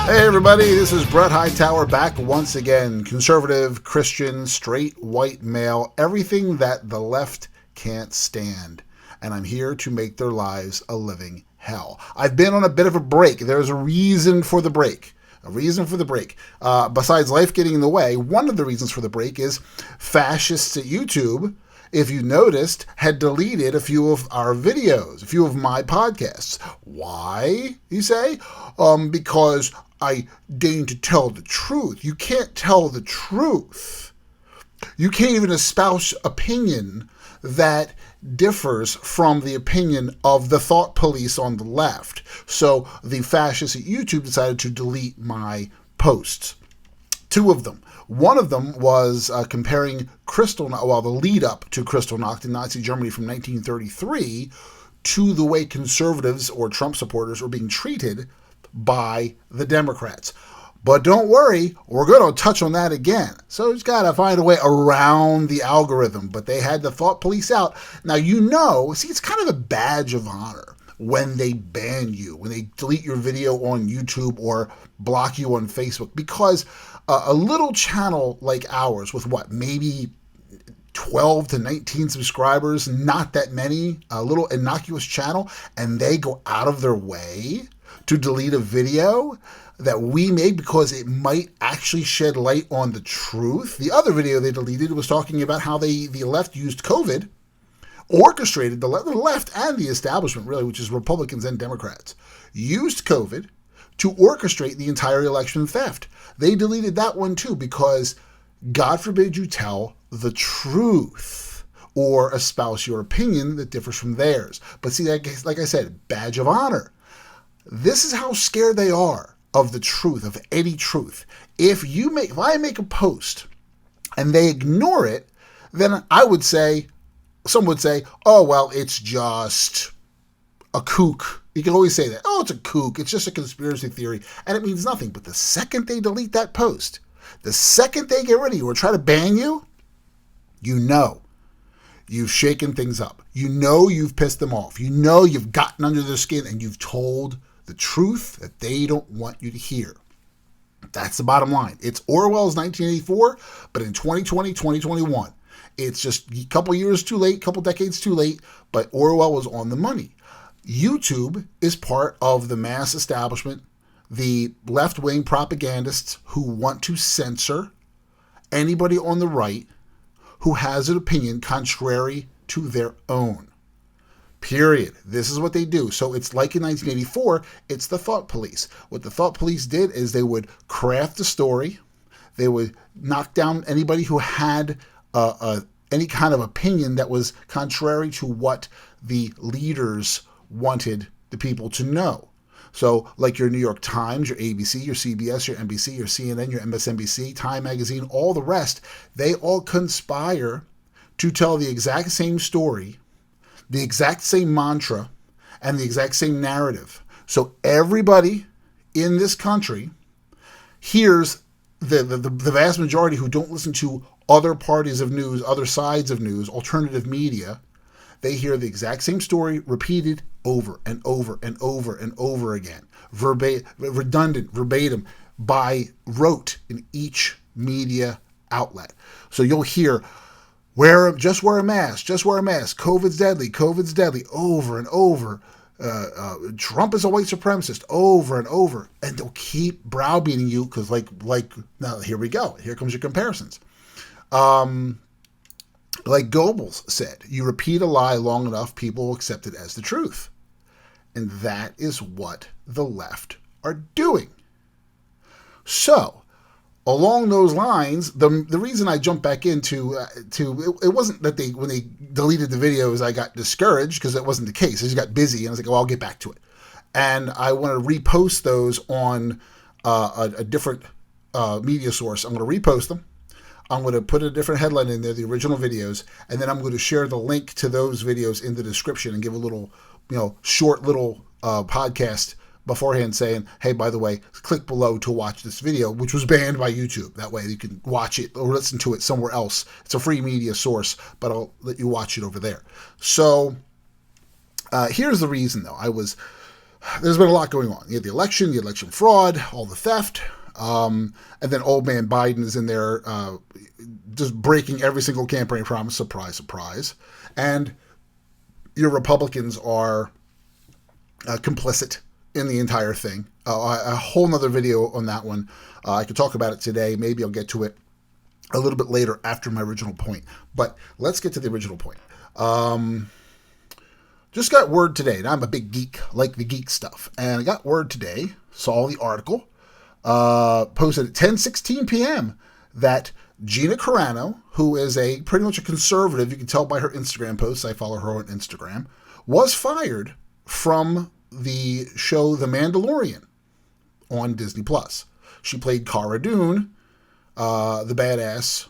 Hey everybody, this is Brett Hightower back once again. Conservative, Christian, straight, white male, everything that the left can't stand. And I'm here to make their lives a living hell. I've been on a bit of a break. There's a reason for the break. Besides life getting in the way, one of the reasons for the break is fascists at YouTube, if you noticed, had deleted a few of our videos, a few of my podcasts. Why, you say? Because I deign to tell the truth. You can't tell the truth. You can't even espouse opinion that differs from the opinion of the thought police on the left. So the fascists at YouTube decided to delete my posts. Two of them. One of them was comparing the lead up to Kristallnacht in Nazi Germany from 1933 to the way conservatives or Trump supporters were being treated by the Democrats. But don't worry, we're going to touch on that again. So it's got to find a way around the algorithm. But they had the thought police out. Now, it's kind of a badge of honor when they ban you, when they delete your video on YouTube or block you on Facebook. Because a little channel like ours with maybe 12 to 19 subscribers, not that many, a little innocuous channel, and they go out of their way to delete a video that we made because it might actually shed light on the truth. The other video they deleted was talking about how the left used COVID, orchestrated, the left and the establishment really, which is Republicans and Democrats, used COVID to orchestrate the entire election theft. They deleted that one too because God forbid you tell the truth or espouse your opinion that differs from theirs. But see, like I said, badge of honor. This is how scared they are of the truth, of any truth. If I make a post and they ignore it, then some would say, oh, well, it's just a kook. You can always say that. Oh, it's a kook. It's just a conspiracy theory. And it means nothing. But the second they delete that post, the second they get rid of you or try to ban you, you've shaken things up. You've pissed them off. You've gotten under their skin and you've told the truth that they don't want you to hear. That's the bottom line. It's Orwell's 1984, but in 2020, 2021. It's just a couple years too late, couple decades too late, but Orwell was on the money. YouTube is part of the mass establishment, the left-wing propagandists who want to censor anybody on the right who has an opinion contrary to their own. Period. This is what they do. So it's like in 1984, it's the thought police. What the thought police did is they would craft a story. They would knock down anybody who had any kind of opinion that was contrary to what the leaders wanted the people to know. So like your New York Times, your ABC, your CBS, your NBC, your CNN, your MSNBC, Time Magazine, all the rest, they all conspire to tell the exact same story, the exact same mantra, and the exact same narrative. So everybody in this country hears the vast majority who don't listen to other parties of news, other sides of news, alternative media, they hear the exact same story repeated over and over and over and over again. Redundant, verbatim, by rote in each media outlet. So you'll hear, just wear a mask, COVID's deadly, over and over. Trump is a white supremacist, over and over. And they'll keep browbeating you because now here we go. Here comes your comparisons. Like Goebbels said, you repeat a lie long enough, people will accept it as the truth. And that is what the left are doing. So, along those lines, the reason I jumped back into it wasn't that when they deleted the videos, I got discouraged, because that wasn't the case. I just got busy, and I was like, well, I'll get back to it. And I want to repost those on a different media source. I'm going to repost them. I'm going to put a different headline in there, the original videos, and then I'm going to share the link to those videos in the description and give a little, short little podcast beforehand saying, hey, by the way, click below to watch this video, which was banned by YouTube. That way you can watch it or listen to it somewhere else. It's a free media source, but I'll let you watch it over there. So here's the reason, though. there's been a lot going on. You had the election fraud, all the theft, and then old man Biden is in there just breaking every single campaign promise. Surprise, surprise. And your Republicans are complicit in the entire thing. A whole nother video on that one. I could talk about it today. Maybe I'll get to it a little bit later after my original point. But let's get to the original point. Just got word today, and I'm a big geek, like the geek stuff. And I got word today, saw the article, posted at 10:16 p.m. that Gina Carano, who is pretty much a conservative, you can tell by her Instagram posts, I follow her on Instagram, was fired from the show The Mandalorian on Disney+. She played Cara Dune, the badass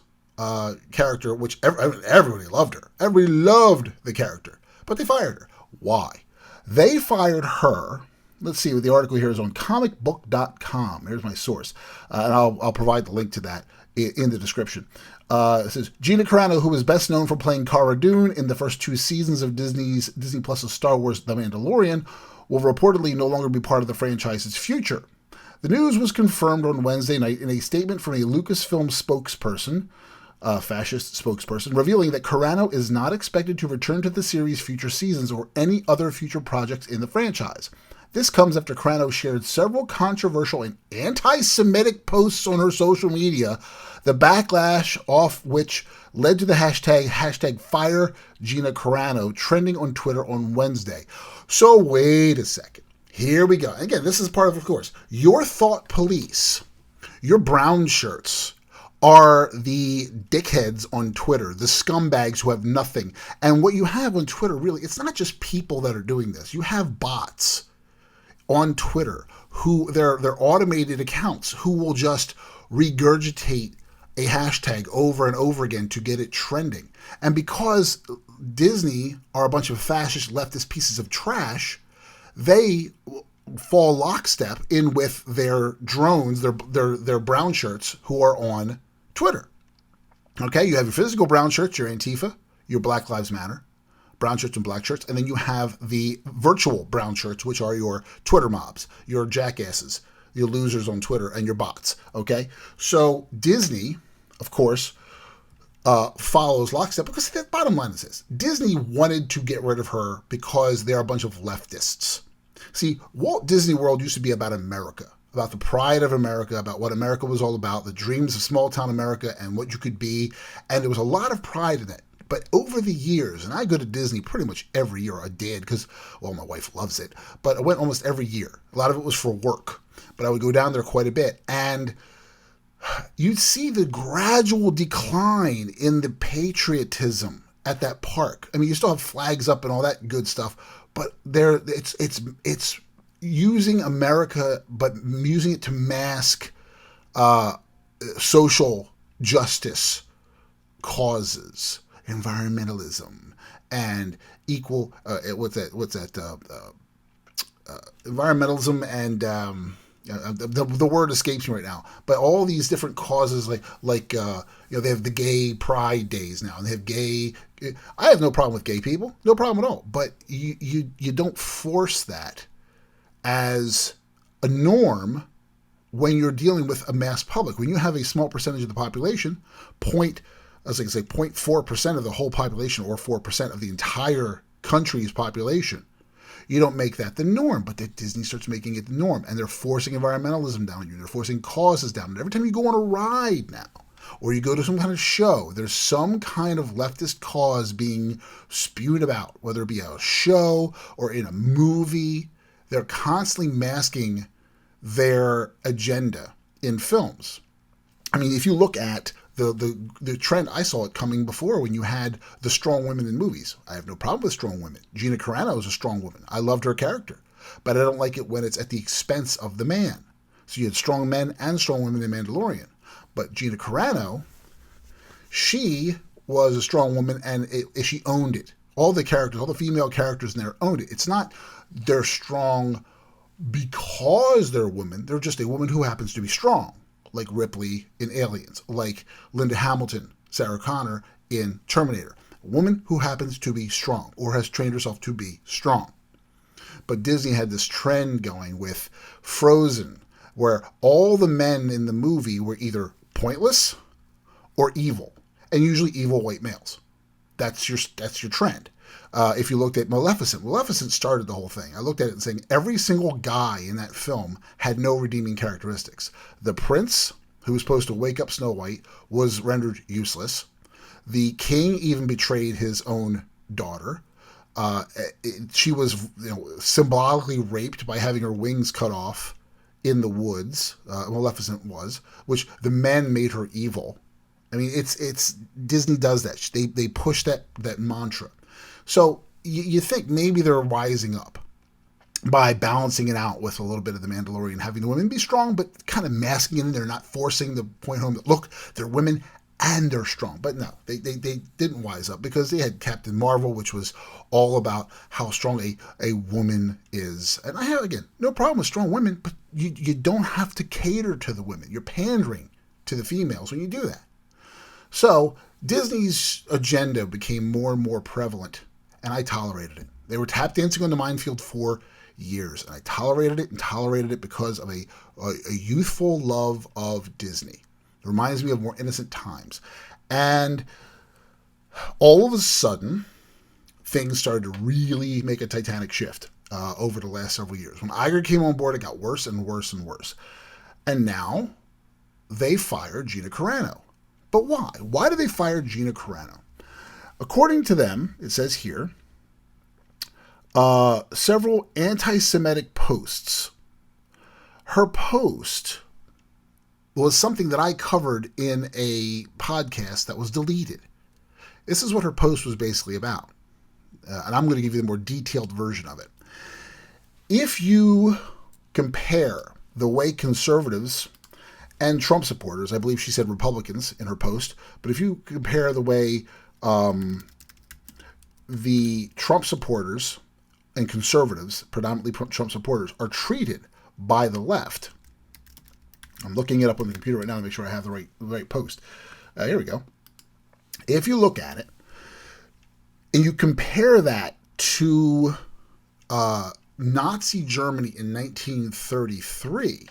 character, which everybody loved her. Everybody loved the character. But they fired her. Why? They fired her. Let's see, the article here is on comicbook.com. Here's my source. And I'll provide the link to that in the description. It says, Gina Carano, who is best known for playing Cara Dune in the first 2 seasons of Disney Plus's Star Wars The Mandalorian, will reportedly no longer be part of the franchise's future. The news was confirmed on Wednesday night in a statement from a Lucasfilm spokesperson, fascist spokesperson, revealing that Carano is not expected to return to the series' future seasons or any other future projects in the franchise. This comes after Carano shared several controversial and anti-Semitic posts on her social media, the backlash off which led to the hashtag #FireGinaCarano trending on Twitter on Wednesday. So wait a second. Here we go. Again, this is part of course, your thought police, your brown shirts, are the dickheads on Twitter, the scumbags who have nothing. And what you have on Twitter, really, it's not just people that are doing this. You have bots on Twitter who they're automated accounts who will just regurgitate a hashtag over and over again to get it trending. And because Disney are a bunch of fascist leftist pieces of trash, they fall lockstep in with their drones, their brown shirts who are on Twitter. Okay, you have your physical brown shirts, your Antifa, your Black Lives Matter, brown shirts and black shirts, and then you have the virtual brown shirts, which are your Twitter mobs, your jackasses, your losers on Twitter, and your bots. Okay, so Disney, of course, follows lockstep because the bottom line is this: Disney wanted to get rid of her because they're a bunch of leftists. See, Walt Disney World used to be about America, about the pride of America, about what America was all about, the dreams of small town America and what you could be. And there was a lot of pride in it. But over the years, and I go to Disney pretty much every year. I did because, well, my wife loves it. But I went almost every year. A lot of it was for work. But I would go down there quite a bit. And you'd see the gradual decline in the patriotism at that park. I mean, you still have flags up and all that good stuff. But it's using America, but using it to mask social justice causes, environmentalism, and equal. Environmentalism and the word escapes me right now. But all these different causes, like they have the gay pride days now, and they have gay. I have no problem with gay people, no problem at all. But you don't force that as a norm when you're dealing with a mass public. When you have a small percentage of the population, 0.4% of the whole population, or 4% of the entire country's population, you don't make that the norm. But that Disney starts making it the norm, and they're forcing environmentalism down you. They're forcing causes down. And every time you go on a ride now, or you go to some kind of show, there's some kind of leftist cause being spewed about, whether it be a show or in a movie. They're constantly masking their agenda in films. I mean, if you look at the trend, I saw it coming before when you had the strong women in movies. I have no problem with strong women. Gina Carano is a strong woman. I loved her character. But I don't like it when it's at the expense of the man. So you had strong men and strong women in Mandalorian. But Gina Carano, she was a strong woman, and she owned it. All the characters, all the female characters in there owned it. It's not they're strong because they're women. They're just a woman who happens to be strong, like Ripley in Aliens, like Linda Hamilton, Sarah Connor in Terminator. A woman who happens to be strong or has trained herself to be strong. But Disney had this trend going with Frozen, where all the men in the movie were either pointless or evil, and usually evil white males. That's your trend. If you looked at Maleficent started the whole thing. I looked at it and saying every single guy in that film had no redeeming characteristics. The prince, who was supposed to wake up Snow White, was rendered useless. The king even betrayed his own daughter. She was symbolically raped by having her wings cut off in the woods. Maleficent was, which the men made her evil. I mean, it's Disney does that. They push that mantra. So you think maybe they're wising up by balancing it out with a little bit of the Mandalorian, having the women be strong, but kind of masking it in there, not forcing the point home that, look, they're women and they're strong. But no, they didn't wise up, because they had Captain Marvel, which was all about how strong a woman is. And I have, again, no problem with strong women, but you don't have to cater to the women. You're pandering to the females when you do that. So Disney's agenda became more and more prevalent, and I tolerated it. They were tap dancing on the minefield for years, and I tolerated it because of a youthful love of Disney. It reminds me of more innocent times. And all of a sudden, things started to really make a titanic shift over the last several years. When Iger came on board, it got worse and worse and worse. And now they fired Gina Carano. But why? Why did they fire Gina Carano? According to them, it says here, several anti-Semitic posts. Her post was something that I covered in a podcast that was deleted. This is what her post was basically about. And I'm going to give you the more detailed version of it. If you compare the way conservatives and Trump supporters, I believe she said Republicans in her post, but if you compare the way the Trump supporters and conservatives, predominantly Trump supporters, are treated by the left. I'm looking it up on the computer right now to make sure I have the right post. Here we go. If you look at it and you compare that to Nazi Germany in 1933,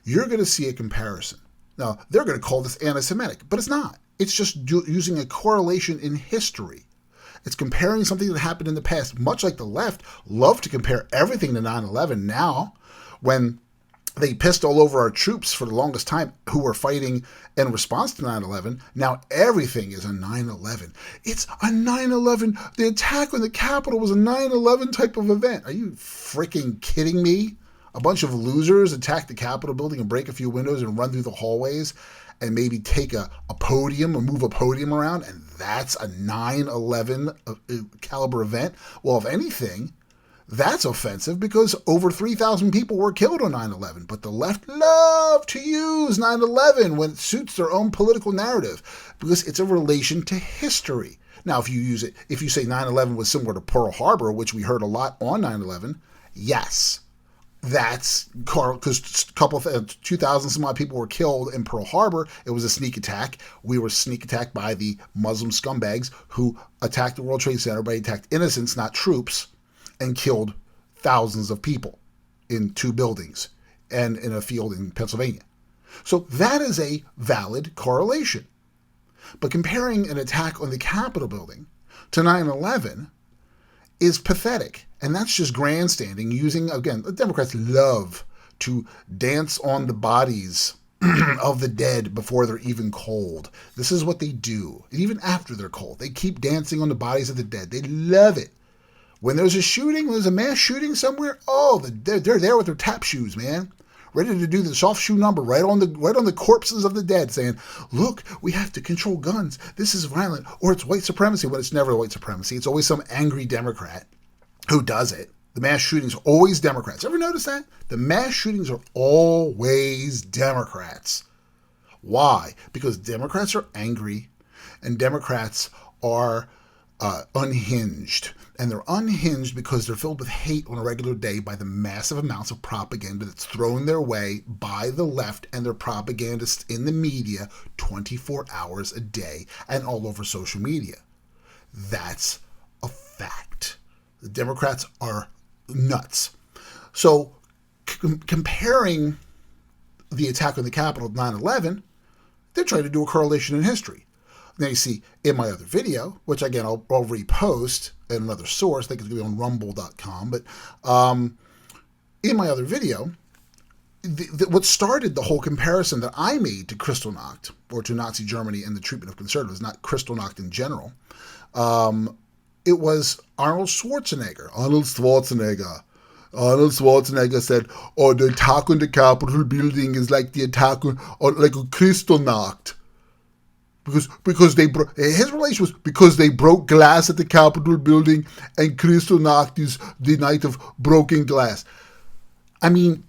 you're going to see a comparison. Now, they're going to call this anti-Semitic, but it's not. It's just using a correlation in history. It's comparing something that happened in the past, much like the left love to compare everything to 9/11 now, when they pissed all over our troops for the longest time who were fighting in response to 9/11. Now everything is a 9/11. It's a 9/11. The attack on the Capitol was a 9/11 type of event. Are you freaking kidding me? A bunch of losers attack the Capitol building and break a few windows and run through the hallways and maybe take a podium or move a podium around, and that's a 9/11 caliber event? Well, if anything, that's offensive, because over 3,000 people were killed on 9/11. But the left love to use 9/11 when it suits their own political narrative, because it's a relation to history. Now, if you say 9/11 was similar to Pearl Harbor, which we heard a lot on 9/11, yes. That's because 2,000 some odd people were killed in Pearl Harbor. It was a sneak attack. We were sneak attacked by the Muslim scumbags who attacked the World Trade Center, but attacked innocents, not troops, and killed thousands of people in 2 buildings and in a field in Pennsylvania. So that is a valid correlation. But comparing an attack on the Capitol building to 9/11 is pathetic. And that's just grandstanding, using, again, the Democrats love to dance on the bodies of the dead before they're even cold. This is what they do. And even after they're cold, they keep dancing on the bodies of the dead. They love it. When there's a shooting, when there's a mass shooting somewhere, they're there with their tap shoes, man, ready to do the soft shoe number right on the corpses of the dead, saying, look, we have to control guns. This is violent, or it's white supremacy. But it's never white supremacy. It's always some angry Democrat who does it. The mass shootings are always Democrats. Ever notice that? The mass shootings are always Democrats. Why? Because Democrats are angry and Democrats are unhinged. And they're unhinged because they're filled with hate on a regular day by the massive amounts of propaganda that's thrown their way by the left and their propagandists in the media 24 hours a day and all over social media. That's a fact. The Democrats are nuts. So comparing the attack on the Capitol of 9/11, they're trying to do a correlation in history. Now you see in my other video, which again I'll repost at another source, I think it's going to be on rumble.com, but in my other video, what started the whole comparison that I made to Kristallnacht, or to Nazi Germany and the treatment of conservatives, not Kristallnacht in general, it was Arnold Schwarzenegger. Arnold Schwarzenegger said, "Oh, the attack on the Capitol building is like the attack on like a Kristallnacht." Because his relation was because they broke glass at the Capitol building, and Kristallnacht is the night of broken glass. I mean,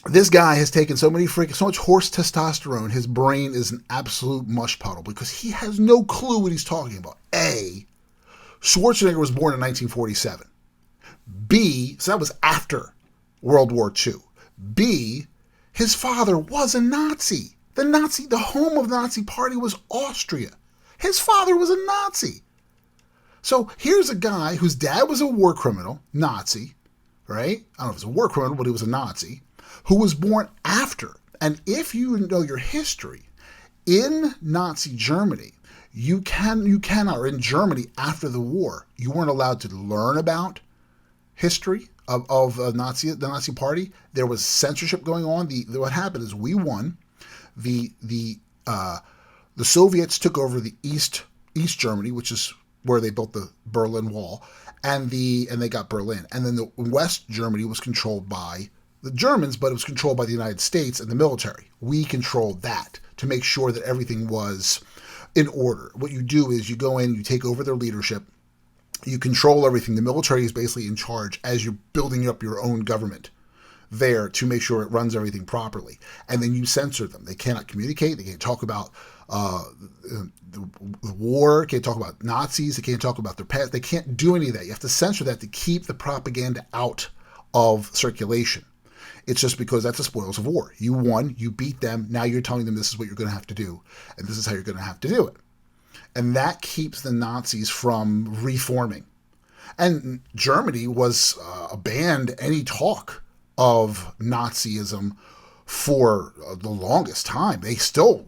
this guy has taken so much horse testosterone, his brain is an absolute mush puddle because he has no clue what he's talking about. A, Schwarzenegger was born in 1947. B, so that was after World War II. B, his father was a Nazi. The home of the Nazi party was Austria. His father was a Nazi. So here's a guy whose dad was a war criminal, Nazi, right? I don't know if he was a war criminal, but he was a Nazi, who was born after. And if you know your history, in Nazi Germany, you cannot, or in Germany after the war, you weren't allowed to learn about history of the Nazi party. There was censorship going on. What happened is we won. The Soviets took over the East Germany, which is where they built the Berlin Wall, and they got Berlin. And then the West Germany was controlled by the Germans, but it was controlled by the United States and the military. We controlled that to make sure that everything was in order. What you do is you go in, you take over their leadership, you control everything. The military is basically in charge as you're building up your own government there to make sure it runs everything properly. And then you censor them. They cannot communicate. They can't talk about the war. Can't talk about Nazis. They can't talk about their past. They can't do any of that. You have to censor that to keep the propaganda out of circulation. It's just because that's the spoils of war. You won. You beat them. Now you're telling them this is what you're going to have to do. And this is how you're going to have to do it. And that keeps the Nazis from reforming. And Germany was banned any talk of Nazism for the longest time. They still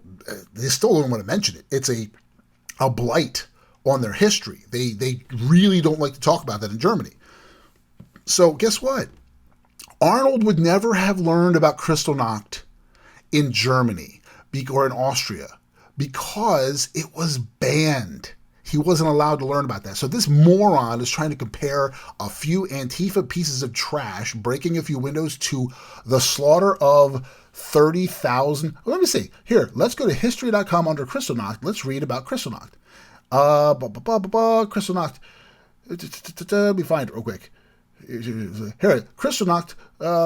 don't want to mention it. It's a blight on their history. They really don't like to talk about that in Germany. So guess what? Arnold would never have learned about Kristallnacht in Germany or in Austria because it was banned. He wasn't allowed to learn about that. So this moron is trying to compare a few Antifa pieces of trash, breaking a few windows, to the slaughter of 30,000. Let me see. Here, let's go to history.com under Kristallnacht. Let's read about Kristallnacht. Kristallnacht. Let me find it real quick. Here, Kristallnacht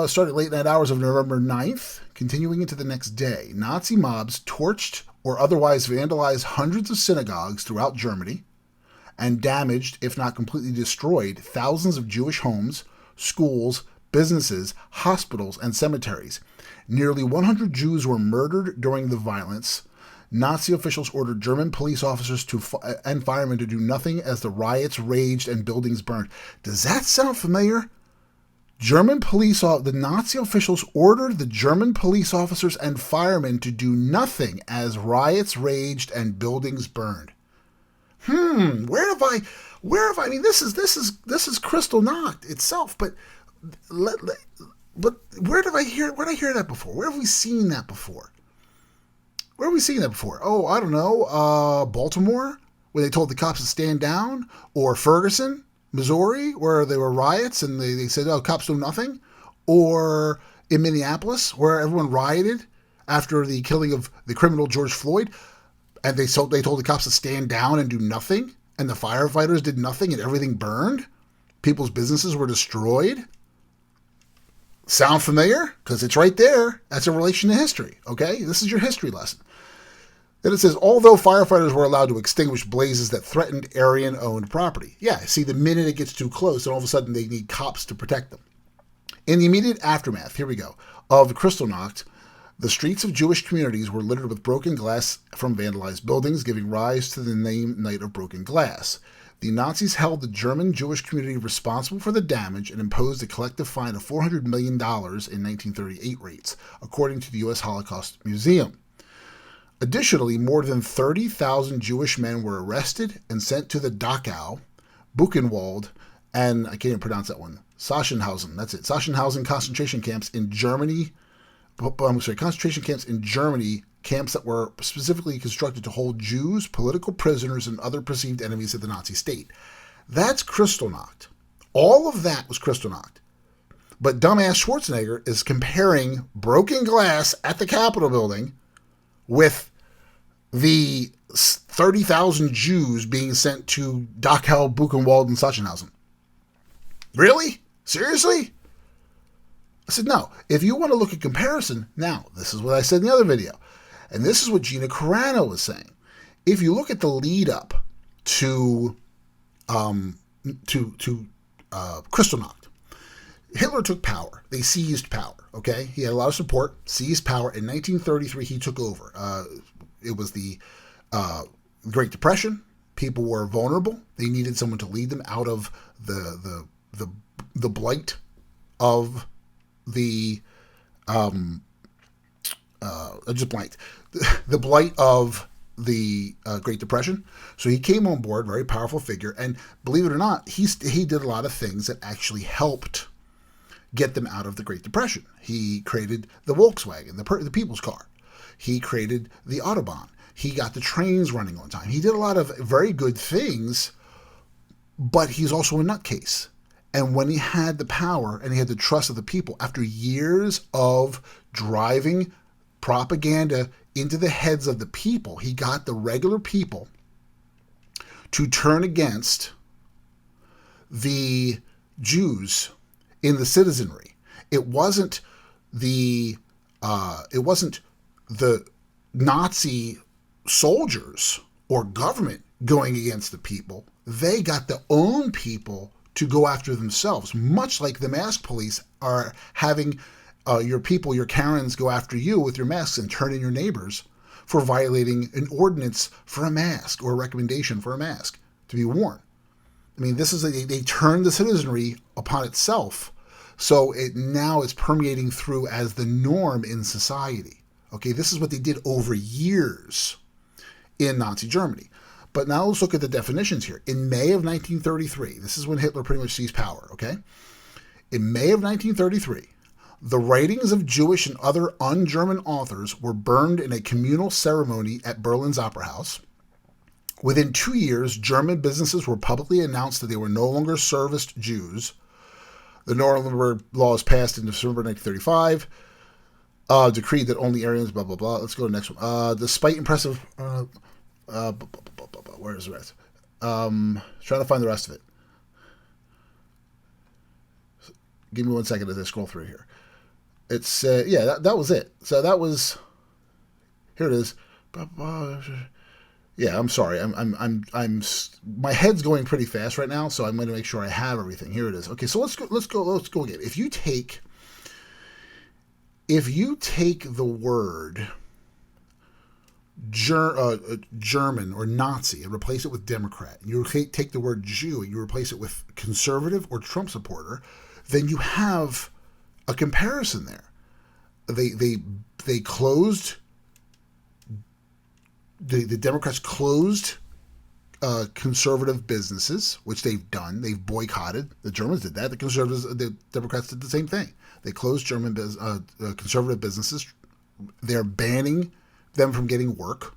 started late night hours of November 9th, continuing into the next day. Nazi mobs torched or otherwise vandalized hundreds of synagogues throughout Germany and damaged, if not completely destroyed, thousands of Jewish homes, schools, businesses, hospitals, and cemeteries. Nearly 100 Jews were murdered during the violence. Nazi officials ordered German police officers and firemen to do nothing as the riots raged and buildings burned. Does that sound familiar? The Nazi officials ordered the German police officers and firemen to do nothing as riots raged and buildings burned. Where have I mean, this is Kristallnacht itself, but where did I hear that before? Where have we seen that before? Oh, I don't know. Baltimore, where they told the cops to stand down, or Ferguson, Missouri, where there were riots and they said, oh, cops do nothing, or in Minneapolis, where everyone rioted after the killing of the criminal George Floyd, and they told the cops to stand down and do nothing, and the firefighters did nothing and everything burned. People's businesses were destroyed. Sound familiar? Because it's right there. That's a relation to history, okay? This is your history lesson. Then it says, although firefighters were allowed to extinguish blazes that threatened Aryan-owned property. Yeah, see, the minute it gets too close, then all of a sudden they need cops to protect them. In the immediate aftermath, here we go, of Kristallnacht, the streets of Jewish communities were littered with broken glass from vandalized buildings, giving rise to the name Night of Broken Glass. The Nazis held the German Jewish community responsible for the damage and imposed a collective fine of $400 million in 1938 rates, according to the U.S. Holocaust Museum. Additionally, more than 30,000 Jewish men were arrested and sent to the Dachau, Buchenwald, and I can't even pronounce that one, Sachsenhausen, that's it, Sachsenhausen concentration camps in Germany, concentration camps in Germany, camps that were specifically constructed to hold Jews, political prisoners, and other perceived enemies of the Nazi state. That's Kristallnacht. All of that was Kristallnacht. But dumbass Schwarzenegger is comparing broken glass at the Capitol building with the 30,000 Jews being sent to Dachau, Buchenwald, and Sachsenhausen. Really? Seriously? I said, no. If you want to look at comparison, now, this is what I said in the other video. And this is what Gina Carano was saying. If you look at the lead up to Kristallnacht, Hitler took power. They seized power, okay? He had a lot of support, seized power. In 1933, he took over. It was the Great Depression. People were vulnerable. They needed someone to lead them out of the blight of the I just blanked. The blight of the Great Depression. So he came on board, very powerful figure, and believe it or not, he did a lot of things that actually helped get them out of the Great Depression. He created the Volkswagen, the people's car. He created the Autobahn. He got the trains running on time. He did a lot of very good things, but he's also a nutcase. And when he had the power and he had the trust of the people, after years of driving propaganda into the heads of the people, he got the regular people to turn against the Jews in the citizenry. It wasn't the Nazi soldiers or government going against the people. They got their own people to go after themselves, much like the mask police are having your people, your Karens, go after you with your masks and turn in your neighbors for violating an ordinance for a mask or a recommendation for a mask to be worn. I mean, this is they turned the citizenry upon itself, so now it's permeating through as the norm in society. Okay, this is what they did over years in Nazi Germany. But now let's look at the definitions here. In May of 1933, this is when Hitler pretty much seized power, okay? In May of 1933, the writings of Jewish and other un-German authors were burned in a communal ceremony at Berlin's Opera House. Within 2 years, German businesses were publicly announced that they were no longer serviced Jews. The Nuremberg laws passed in December 1935. Decreed that only Aryans, blah, blah, blah. Let's go to the next one. Despite impressive... where is the rest? Trying to find the rest of it. Give me 1 second as I scroll through here. It's that was it. So that was. Here it is. Yeah, I'm sorry. I'm my head's going pretty fast right now, so I'm going to make sure I have everything. Here it is. Okay, so let's go again. If you take the word German or Nazi and replace it with Democrat, and you take the word Jew and you replace it with conservative or Trump supporter, then you have a comparison there. They closed, the Democrats closed conservative businesses, which they've done. They've boycotted. The Germans did that. The Democrats did the same thing. They closed conservative businesses. They're banning them from getting work.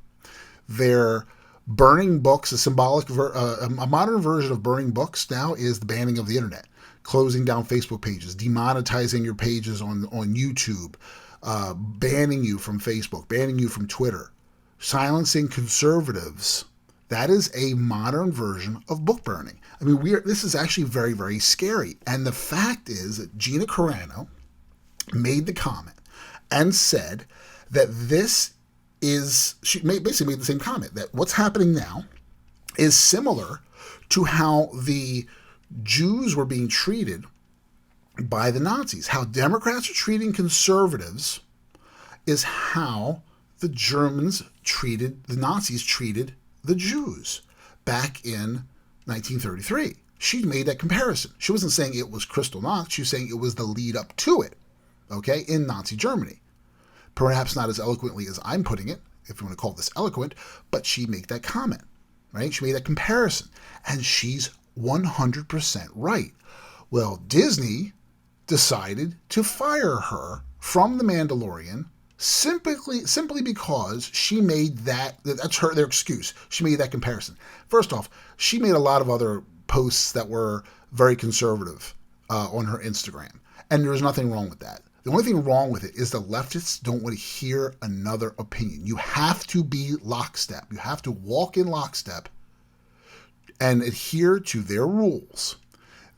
They're burning books. A modern version of burning books now is the banning of the internet, closing down Facebook pages, demonetizing your pages on YouTube, banning you from Facebook, banning you from Twitter, silencing conservatives. That is a modern version of book burning. I mean, this is actually very, very scary. And the fact is that Gina Carano made the comment and said that she basically made the same comment, that what's happening now is similar to how the Jews were being treated by the Nazis. How Democrats are treating conservatives is how the Nazis treated the Jews back in 1933. She made that comparison. She wasn't saying it was Kristallnacht. She was saying it was the lead up to it, okay, in Nazi Germany. Perhaps not as eloquently as I'm putting it, if you want to call this eloquent, but she made that comment, right? She made that comparison, and she's 100% right. Well, Disney decided to fire her from The Mandalorian simply because she made that's their excuse. She made that comparison. First off, she made a lot of other posts that were very conservative on her Instagram, and there's nothing wrong with that. The only thing wrong with it is the leftists don't want to hear another opinion. You have to be lockstep. You have to walk in lockstep and adhere to their rules.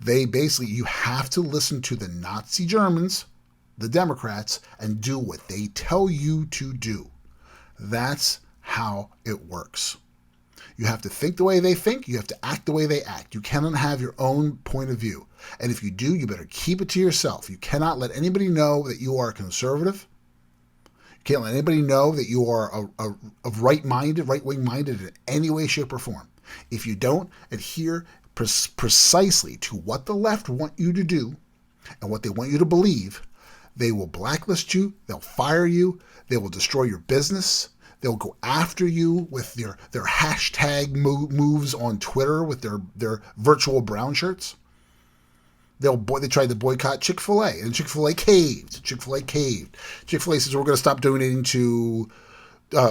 You have to listen to the Nazi Germans, the Democrats, and do what they tell you to do. That's how it works. You have to think the way they think. You have to act the way they act. You cannot have your own point of view. And if you do, you better keep it to yourself. You cannot let anybody know that you are a conservative. You can't let anybody know that you are a right-wing minded in any way, shape, or form. If you don't adhere precisely to what the left want you to do and what they want you to believe, they will blacklist you, they'll fire you, they will destroy your business, they'll go after you with their hashtag moves on Twitter with their virtual brown shirts. They tried to boycott Chick-fil-A, and Chick-fil-A caved. Chick-fil-A says we're going to stop donating to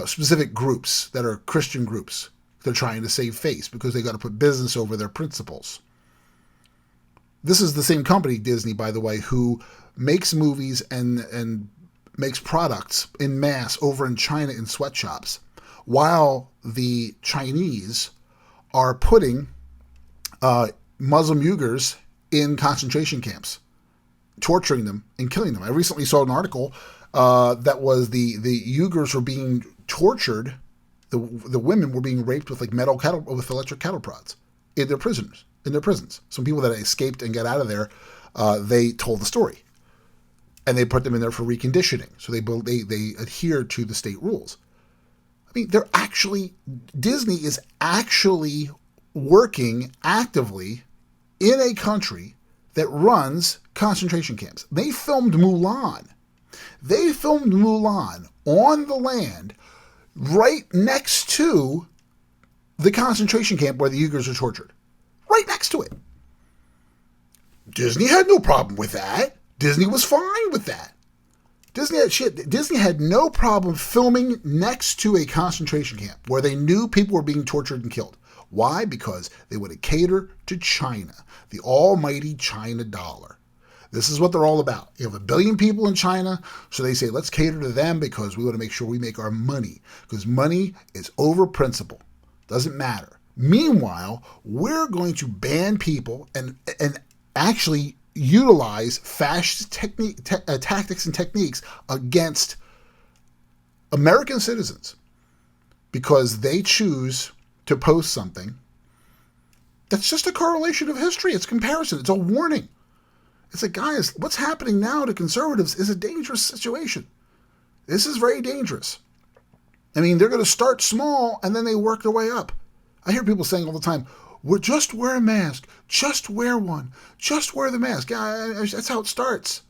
specific groups that are Christian groups. They're trying to save face because they got to put business over their principles. This is the same company, Disney, by the way, who makes movies and makes products in mass over in China in sweatshops, while the Chinese are putting Muslim Uyghurs in concentration camps, torturing them and killing them. I recently saw an article that was the Uyghurs were being tortured. The women were being raped with with electric cattle prods in their prisons. Some people that escaped and got out of there, they told the story, and they put them in there for reconditioning. So they adhere to the state rules. I mean, Disney is actually working actively in a country that runs concentration camps. They filmed Mulan. On the land right next to the concentration camp where the Uyghurs are tortured. Right next to it. Disney had no problem with that. Disney was fine with that. Disney had no problem filming next to a concentration camp where they knew people were being tortured and killed. Why? Because they would cater to China, the almighty China dollar. This is what they're all about. You have 1 billion people in China, so they say, let's cater to them because we want to make sure we make our money. Because money is over principle. Doesn't matter. Meanwhile, we're going to ban people and actually utilize fascist tactics and techniques against American citizens because they choose to post something that's just a correlation of history. It's comparison. It's a warning. It's like, guys, what's happening now to conservatives is a dangerous situation. This is very dangerous. I mean, they're going to start small and then they work their way up. I hear people saying all the time, well, just wear a mask. Just wear one. Just wear the mask. Yeah, that's how it starts.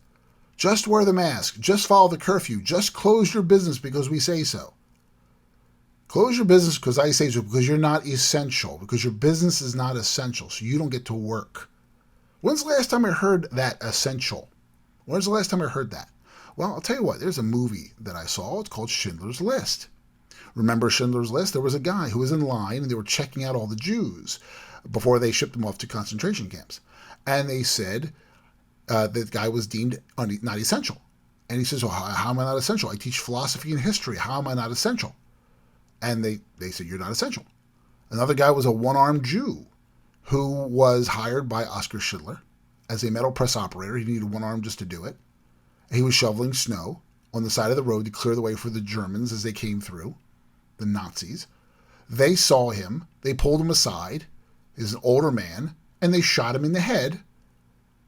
Just wear the mask. Just follow the curfew. Just close your business because we say so. Close your business because I say so, because you're not essential, because your business is not essential, so you don't get to work. When's the last time I heard that essential? When's the last time I heard that? Well, I'll tell you what, there's a movie that I saw. It's called Schindler's List. Remember Schindler's List? There was a guy who was in line and they were checking out all the Jews before they shipped them off to concentration camps. And they said the guy was deemed not essential. And he says, well, how am I not essential? I teach philosophy and history. How am I not essential? And they said, you're not essential. Another guy was a one-armed Jew who was hired by Oskar Schindler as a metal press operator. He needed one arm just to do it. He was shoveling snow on the side of the road to clear the way for the Germans as they came through, the Nazis. They saw him. They pulled him aside. He's an older man, and they shot him in the head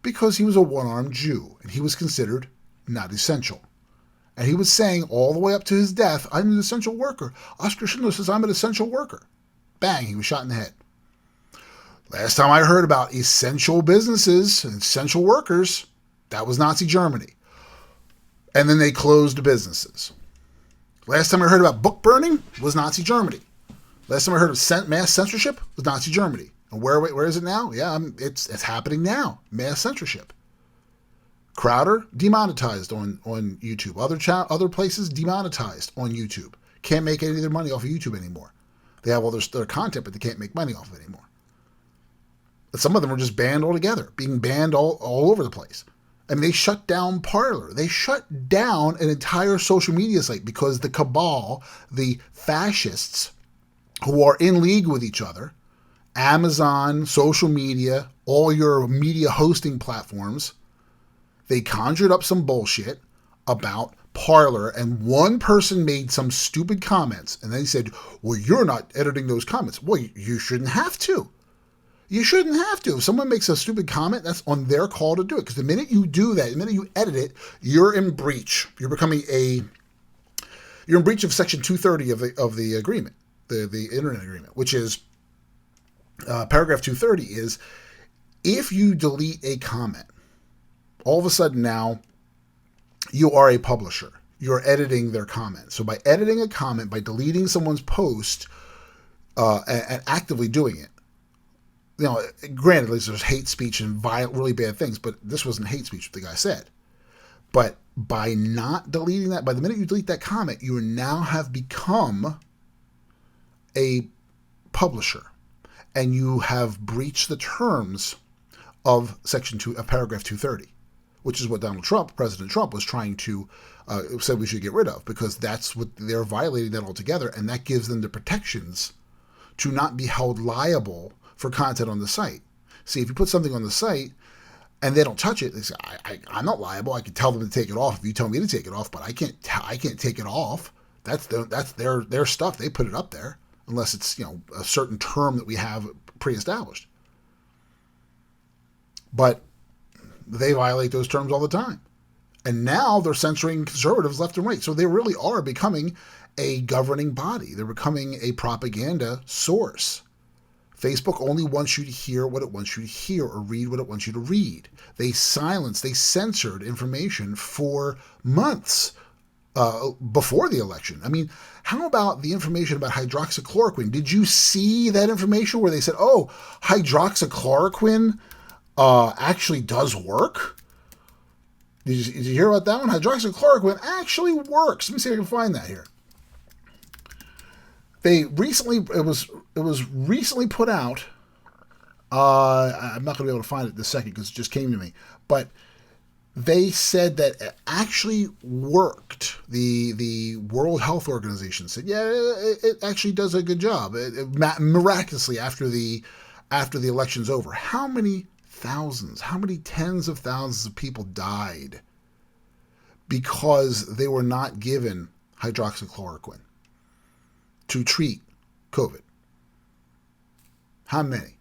because he was a one-armed Jew, and he was considered not essential. And he was saying all the way up to his death, I'm an essential worker. Oskar Schindler says, I'm an essential worker. Bang, he was shot in the head. Last time I heard about essential businesses, essential workers, that was Nazi Germany. And then they closed businesses. Last time I heard about book burning was Nazi Germany. Last time I heard of mass censorship was Nazi Germany. And where is it now? Yeah, it's happening now. Mass censorship. Crowder demonetized on YouTube. Other places demonetized on YouTube. Can't make any of their money off of YouTube anymore. They have all their content, but they can't make money off of it anymore. But some of them are just banned altogether, being banned all over the place. I mean, they shut down Parler. They shut down an entire social media site because the cabal, the fascists who are in league with each other, Amazon, social media, all your media hosting platforms, they conjured up some bullshit about Parler, and one person made some stupid comments, and they said, well, you're not editing those comments. Well, you shouldn't have to. You shouldn't have to. If someone makes a stupid comment, that's on their call to do it. Because the minute you do that, the minute you edit it, you're in breach. You're in breach of Section 230 of the agreement, the Internet Agreement, which is paragraph 230 is if you delete a comment, all of a sudden now you are a publisher. You're editing their comment. So by editing a comment, by deleting someone's post, and actively doing it, you know, granted, there's hate speech and really bad things, but this wasn't hate speech, what the guy said. But by not deleting that, by the minute you delete that comment, you now have become a publisher, and you have breached the terms of Section 2 of Paragraph 230, which is what President Trump, was trying to said we should get rid of, because that's what they're violating that altogether, and that gives them the protections to not be held liable for content on the site. See, if you put something on the site and they don't touch it, they say, I'm not liable. I can tell them to take it off if you tell me to take it off, but I can't take it off. That's their stuff. They put it up there unless it's, you know, a certain term that we have pre-established. But they violate those terms all the time. And now they're censoring conservatives left and right. So they really are becoming a governing body. They're becoming a propaganda source. Facebook only wants you to hear what it wants you to hear or read what it wants you to read. They censored information for months before the election. I mean, how about the information about hydroxychloroquine? Did you see that information where they said, oh, hydroxychloroquine actually does work? Did you hear about that one? Hydroxychloroquine actually works. Let me see if I can find that here. It was recently put out. I'm not going to be able to find it this second because it just came to me. But they said that it actually worked. The World Health Organization said, yeah, it actually does a good job. Miraculously, after the election's over, how many tens of thousands of people died because they were not given hydroxychloroquine to treat COVID? How many?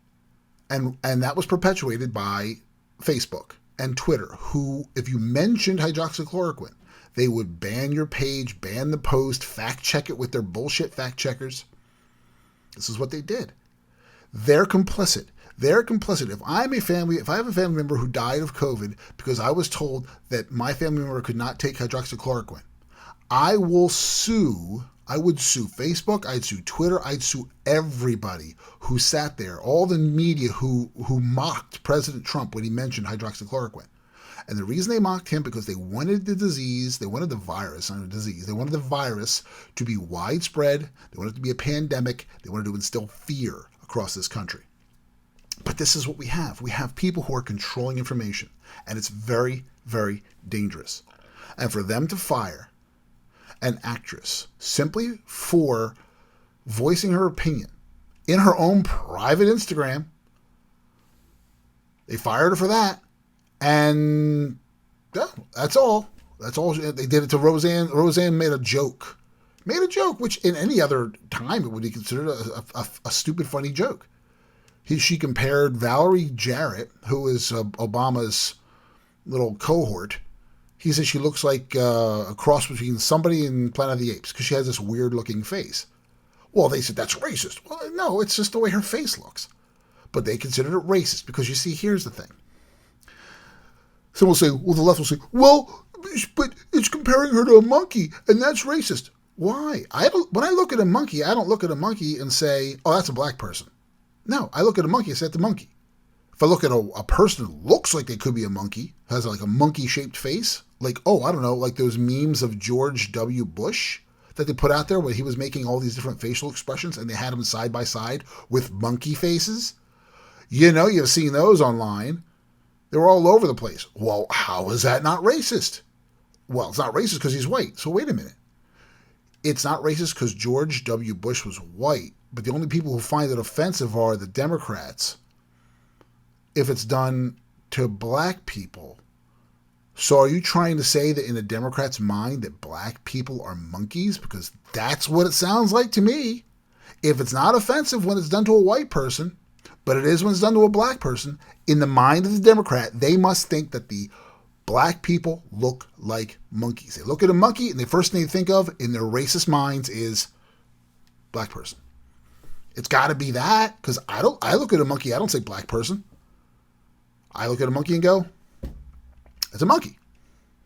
And that was perpetuated by Facebook and Twitter, who, if you mentioned hydroxychloroquine, they would ban your page, ban the post, fact check it with their bullshit fact checkers. This is what they did. They're complicit. They're complicit. If I have a family member who died of COVID because I was told that my family member could not take hydroxychloroquine, I would sue Facebook, I'd sue Twitter, I'd sue everybody who sat there, all the media who mocked President Trump when he mentioned hydroxychloroquine. And the reason they mocked him, because they wanted the disease, they wanted the virus, not a disease, they wanted the virus to be widespread, they wanted it to be a pandemic, they wanted to instill fear across this country. But this is what we have. We have people who are controlling information, and it's very, very dangerous. And for them to fire an actress simply for voicing her opinion in her own private Instagram, they fired her for that, and yeah, that's all. That's all. They did it to Roseanne. Roseanne made a joke, which in any other time it would be considered a stupid, funny joke. She compared Valerie Jarrett, who is Obama's little cohort. He said she looks like a cross between somebody and Planet of the Apes because she has this weird-looking face. Well, they said that's racist. Well, no, it's just the way her face looks. but they considered it racist because, you see, here's the thing. Someone will say, well, the left will say, well, but it's comparing her to a monkey, and that's racist. Why? When I look at a monkey, I don't look at a monkey and say, oh, that's a black person. No, I look at a monkey and say, that's a monkey. If I look at a person who looks like they could be a monkey, has like a monkey-shaped face, like, oh, I don't know, like those memes of George W. Bush that they put out there where he was making all these different facial expressions and they had them side by side with monkey faces. You know, you've seen those online. They were all over the place. Well, how is that not racist? Well, it's not racist because he's white. So wait a minute. It's not racist because George W. Bush was white, but the only people who find it offensive are the Democrats if it's done to black people. So are you trying to say that in a Democrat's mind that black people are monkeys? Because that's what it sounds like to me. If it's not offensive when it's done to a white person, but it is when it's done to a black person, in the mind of the Democrat, they must think that the black people look like monkeys. They look at a monkey and the first thing they think of in their racist minds is black person. It's got to be that, because I look at a monkey, I don't say black person. I look at a monkey and go, it's a monkey.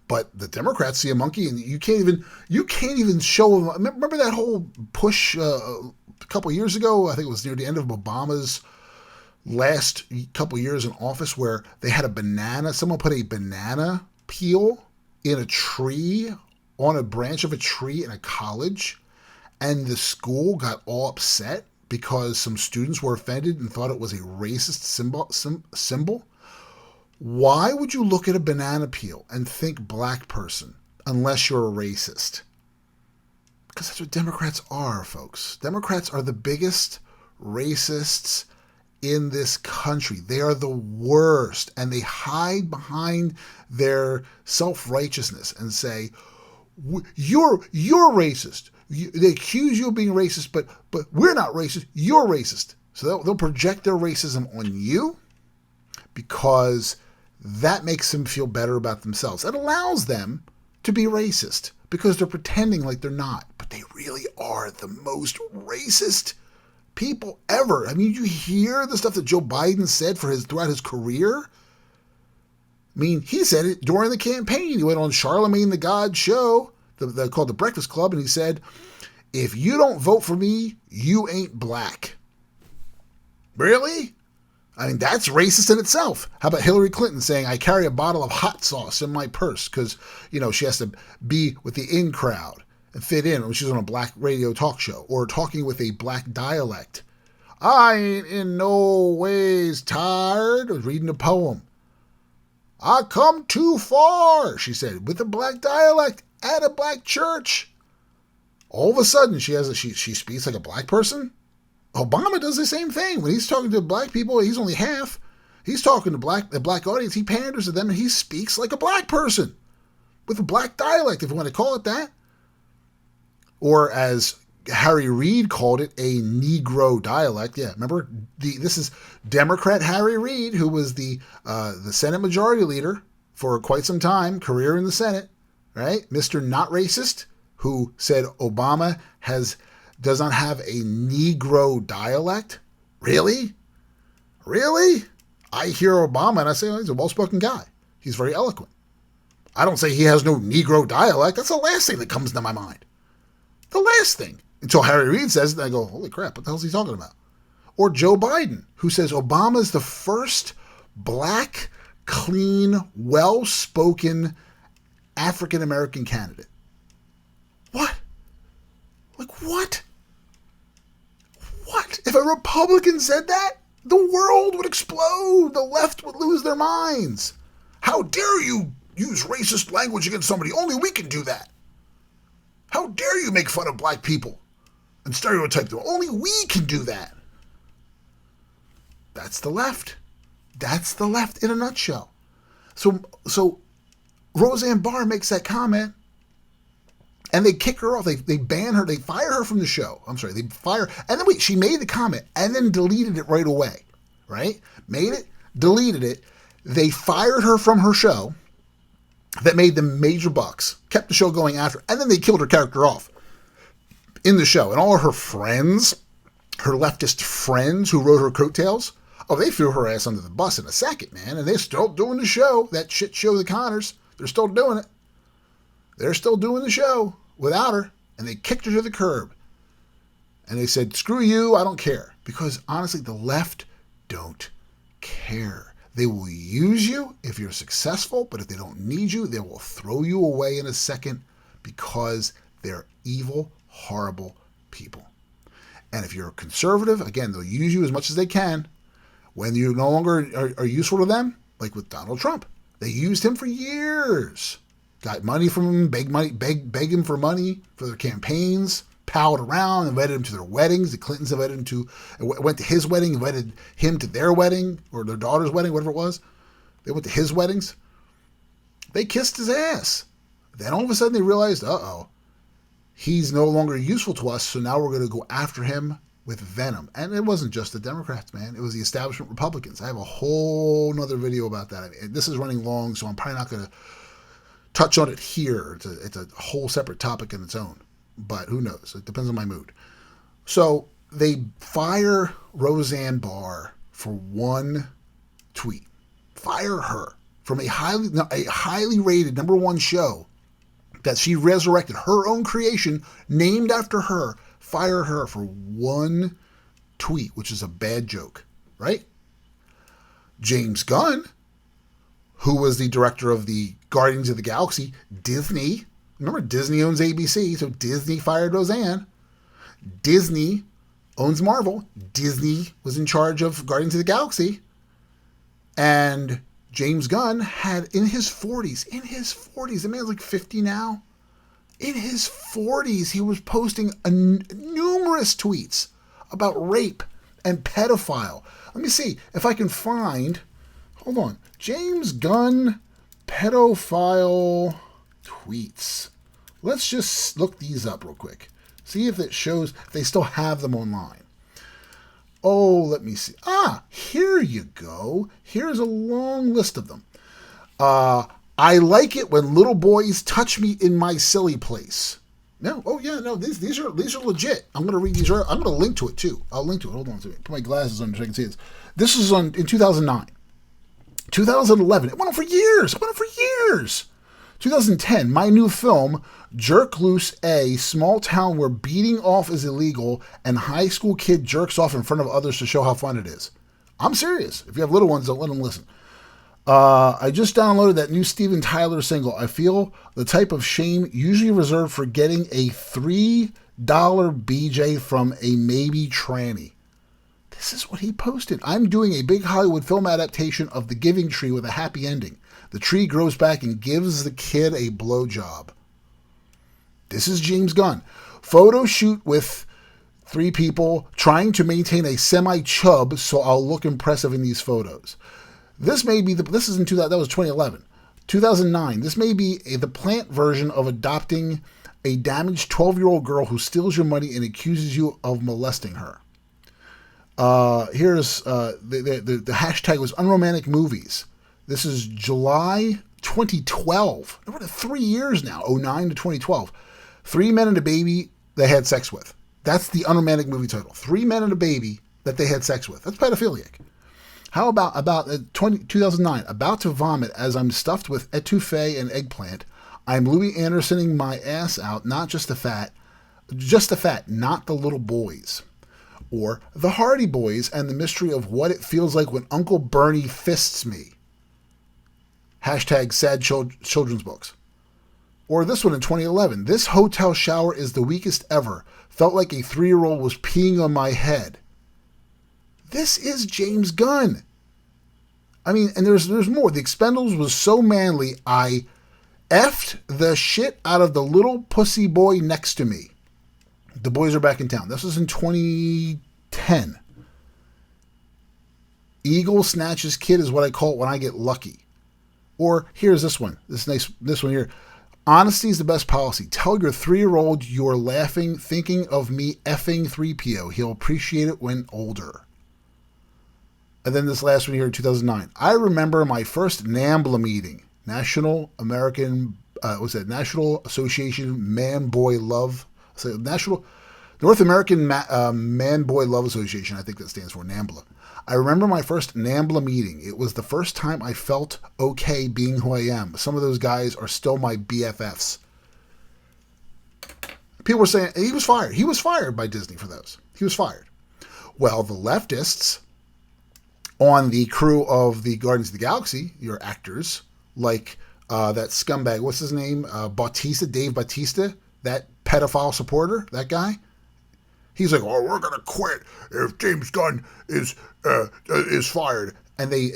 But the Democrats see a monkey and you can't even show them. Remember that whole push a couple of years ago? I think it was near the end of Obama's last couple of years in office, where they had a banana. Someone put a banana peel in a tree, on a branch of a tree in a college, and the school got all upset because some students were offended and thought it was a racist symbol. Why would you look at a banana peel and think black person unless you're a racist? Because that's what Democrats are, folks. Democrats are the biggest racists in this country. They are the worst, and they hide behind their self-righteousness and say, you're racist. They accuse you of being racist, but we're not racist. You're racist. So they'll project their racism on you because that makes them feel better about themselves. It allows them to be racist because they're pretending like they're not, but they really are the most racist people ever. I mean, you hear the stuff that Joe Biden said throughout his career. I mean, he said it during the campaign. He went on Charlemagne the God show, called The Breakfast Club, and he said, if you don't vote for me, you ain't black. Really? I mean, that's racist in itself. How about Hillary Clinton saying, I carry a bottle of hot sauce in my purse because, she has to be with the in crowd and fit in when she's on a black radio talk show, or talking with a black dialect. I ain't in no ways tired of reading a poem. I come too far, she said, with a black dialect at a black church. All of a sudden, she speaks like a black person. Obama does the same thing. When he's talking to black people, he's only half. He's talking to the black audience. He panders to them, and he speaks like a black person with a black dialect, if you want to call it that. Or as Harry Reid called it, a Negro dialect. Yeah, remember, this is Democrat Harry Reid, who was the Senate Majority Leader for quite some time, career in the Senate, right? Mr. Not Racist, who said Obama does not have a Negro dialect. Really? Really? I hear Obama and I say, oh, he's a well-spoken guy. He's very eloquent. I don't say he has no Negro dialect. That's the last thing that comes into my mind. The last thing. Until Harry Reid says it, and I go, holy crap, what the hell is he talking about? Or Joe Biden, who says Obama's the first black, clean, well-spoken African-American candidate. What? Like, what? What? If a Republican said that, the world would explode. The left would lose their minds. How dare you use racist language against somebody? Only we can do that. How dare you make fun of black people and stereotype them? Only we can do that. That's the left. That's the left in a nutshell. So Roseanne Barr makes that comment, and they kick her off. They ban her. They fire her from the show. I'm sorry. They fire. And then she made the comment and then deleted it right away. Right? Made it, deleted it. They fired her from her show that made them major bucks, kept the show going after, and then they killed her character off in the show. And all of her friends, her leftist friends who wrote her coattails, Oh, they threw her ass under the bus in a second, man, and they're still doing the show. That shit show, The Connors. They're still doing it. They're still doing the show without her, and they kicked her to the curb. And they said, screw you, I don't care. Because honestly, the left don't care. They will use you if you're successful, but if they don't need you, they will throw you away in a second because they're evil, horrible people. And if you're a conservative, again, they'll use you as much as they can. When you no longer are useful to them, like with Donald Trump, they used him for years. Got money from him, beg him for money for their campaigns, palled around, invited him to their weddings. The Clintons invited him to, went to his wedding, invited him to their wedding, or their daughter's wedding, whatever it was. They went to his weddings. They kissed his ass. Then all of a sudden they realized, he's no longer useful to us, so now we're going to go after him with venom. And it wasn't just the Democrats, man. It was the establishment Republicans. I have a whole nother video about that. I mean, this is running long, so I'm probably not going to touch on it here. It's a whole separate topic in its own. But who knows? It depends on my mood. So they fire Roseanne Barr for one tweet. Fire her from a highly rated #1 show that she resurrected, her own creation, named after her. Fire her for one tweet, which is a bad joke, right? James Gunn, who was the director of the Guardians of the Galaxy, Disney. Remember, Disney owns ABC, so Disney fired Roseanne. Disney owns Marvel. Disney was in charge of Guardians of the Galaxy. And James Gunn had, in his 40s, the man's like 50 now. In his 40s, he was posting numerous tweets about rape and pedophile. Let me see if I can find, hold on, James Gunn pedophile tweets. Let's just look these up real quick. See if it shows, if they still have them online. Oh, let me see. Here you go. Here's a long list of them. I like it when little boys touch me in my silly place. No, these are legit. I'm gonna read these. I'm gonna link to it too. I'll link to it. Hold on a second. Put my glasses on so I can see this. This is in 2009, 2011. It went on for years. 2010, my new film, Jerk Loose A, small town where beating off is illegal and high school kid jerks off in front of others to show how fun it is. I'm serious. If you have little ones, don't let them listen. I just downloaded that new Steven Tyler single. I feel the type of shame usually reserved for getting a $3 BJ from a maybe tranny. This is what he posted. I'm doing a big Hollywood film adaptation of The Giving Tree with a happy ending. The tree grows back and gives the kid a blowjob. This is James Gunn. Photo shoot with 3 people trying to maintain a semi-chub so I'll look impressive in these photos. This may be this is in 2000, that was 2011. 2009, this may be the plant version of adopting a damaged 12-year-old girl who steals your money and accuses you of molesting her. Here's the hashtag was unromantic movies. This is July 2012. We're at 3 years now, 2009 to 2012. 3 men and a baby they had sex with. That's the unromantic movie title. 3 men and a baby that they had sex with. That's pedophilic. How about 2009? About to vomit as I'm stuffed with etouffee and eggplant. I'm Louis Andersoning my ass out, not just the fat, not the little boys. Or The Hardy Boys and the mystery of what it feels like when Uncle Bernie fists me. Hashtag sad children's books. Or this one in 2011. This hotel shower is the weakest ever. Felt like a 3-year-old was peeing on my head. This is James Gunn. I mean, and there's more. The Expendables was so manly, I effed the shit out of the little pussy boy next to me. The boys are back in town. This was in 2010. Eagle snatches kid is what I call it when I get lucky. Or here's this one. This one here. Honesty is the best policy. Tell your 3-year-old you're laughing, thinking of me effing 3PO. He'll appreciate it when older. And then this last one here in 2009. I remember my first NAMBLA meeting. National Association Man Boy Love. National North American Man Boy Love Association. I think that stands for NAMBLA. I remember my first NAMBLA meeting. It was the first time I felt okay being who I am. Some of those guys are still my BFFs. People were saying he was fired. He was fired by Disney for those. He was fired. Well, the leftists on the crew of the Guardians of the Galaxy, your actors, like that scumbag, what's his name? Dave Bautista, that pedophile supporter, that guy. He's like, oh, we're going to quit if James Gunn is fired. And they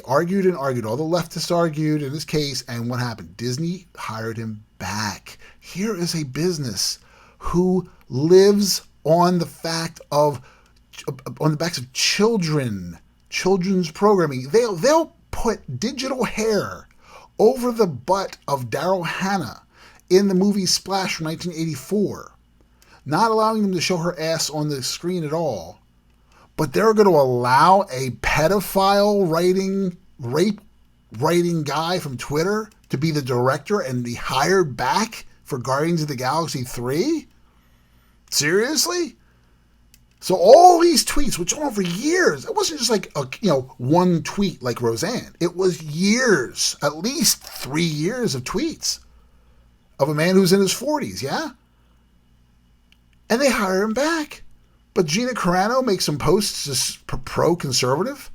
argued and argued. All the leftists argued in this case. And what happened? Disney hired him back. Here is a business who lives on the fact of, on the backs of children, children's programming. They'll put digital hair over the butt of Daryl Hannah in the movie Splash from 1984. Not allowing them to show her ass on the screen at all, but they're going to allow a pedophile rape writing guy from Twitter to be the director and be hired back for Guardians of the Galaxy 3? Seriously? So all these tweets, which went on for years, it wasn't just like one tweet like Roseanne. It was years, at least 3 years of tweets of a man who's in his 40s, yeah? And they hire him back. But Gina Carano makes some posts as pro-conservative,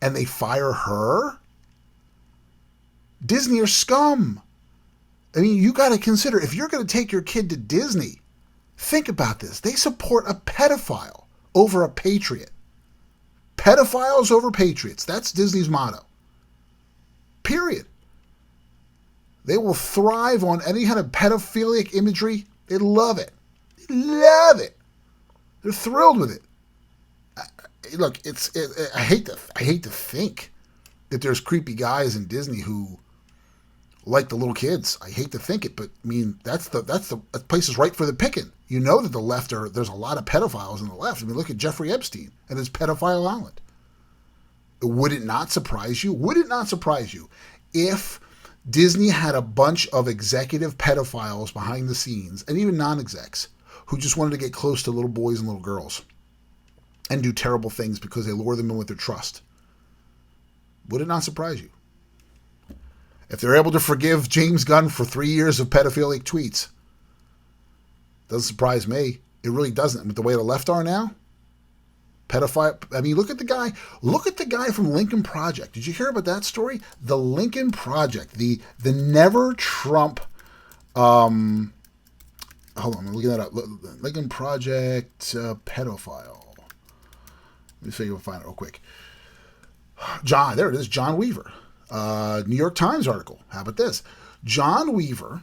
and they fire her? Disney are scum. I mean, you got to consider, if you're going to take your kid to Disney, think about this. They support a pedophile over a patriot. Pedophiles over patriots. That's Disney's motto. Period. They will thrive on any kind of pedophilic imagery. They love it. Love it. They're thrilled with it. Look, I hate to think that there's creepy guys in Disney who like the little kids. I hate to think it, but I mean that place is right for the picking. You know that the left there's a lot of pedophiles in the left. I mean, look at Jeffrey Epstein and his pedophile island. Would it not surprise you? Would it not surprise you if Disney had a bunch of executive pedophiles behind the scenes, and even non-execs, who just wanted to get close to little boys and little girls and do terrible things because they lure them in with their trust? Would it not surprise you? If they're able to forgive James Gunn for 3 years of pedophilic tweets, doesn't surprise me. It really doesn't. With the way the left are now, pedophile. I mean, look at the guy. Look at the guy from Lincoln Project. Did you hear about that story? The Lincoln Project, the Never Trump. Hold on, I'm looking that up. Lincoln Project pedophile. Let me see if I can find it real quick. There it is. John Weaver. New York Times article. How about this? John Weaver,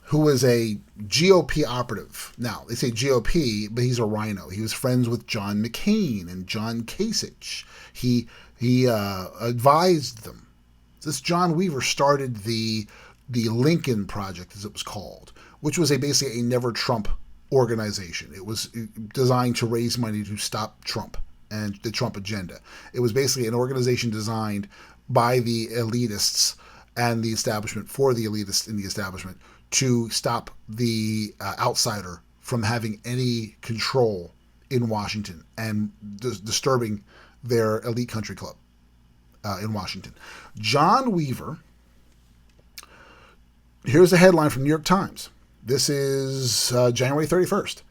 who was a GOP operative. Now, they say GOP, but he's a rhino. He was friends with John McCain and John Kasich. He advised them. This John Weaver started the Lincoln Project, as it was called, which was basically a Never Trump organization. It was designed to raise money to stop Trump and the Trump agenda. It was basically an organization designed by the elitists and the establishment, for the elitists in the establishment, to stop the outsider from having any control in Washington and disturbing their elite country club in Washington. John Weaver, here's the headline from New York Times. This is January 31st.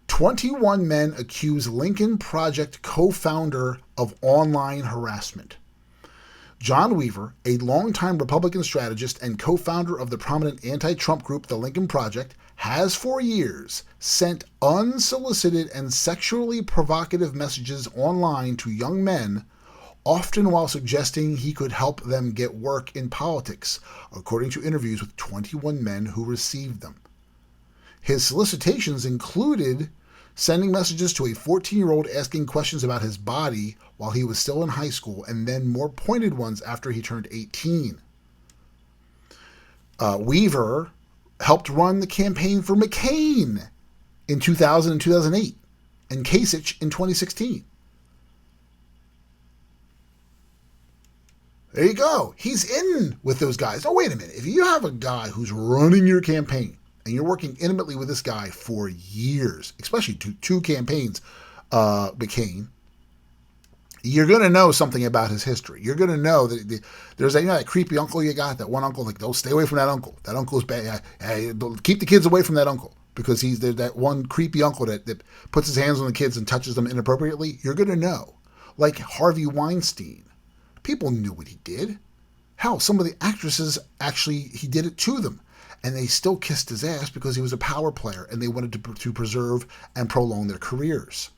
21 men accuse Lincoln Project co-founder of online harassment. John Weaver, a longtime Republican strategist and co-founder of the prominent anti-Trump group The Lincoln Project, has for years sent unsolicited and sexually provocative messages online to young men, often while suggesting he could help them get work in politics, according to interviews with 21 men who received them. His solicitations included sending messages to a 14-year-old asking questions about his body while he was still in high school, and then more pointed ones after he turned 18. Weaver helped run the campaign for McCain in 2000 and 2008, and Kasich in 2016. There you go. He's in with those guys. Oh, wait a minute. If you have a guy who's running your campaign, and you're working intimately with this guy for years, especially two campaigns, McCain, you're going to know something about his history. You're going to know that there's that creepy uncle you got, that one uncle, like, don't stay away from that uncle. That uncle's bad. Hey, keep the kids away from that uncle, because he's that one creepy uncle that puts his hands on the kids and touches them inappropriately. You're going to know. Like Harvey Weinstein. People knew what he did. Hell, some of the actresses, actually, he did it to them. And they still kissed his ass because he was a power player and they wanted to preserve and prolong their careers.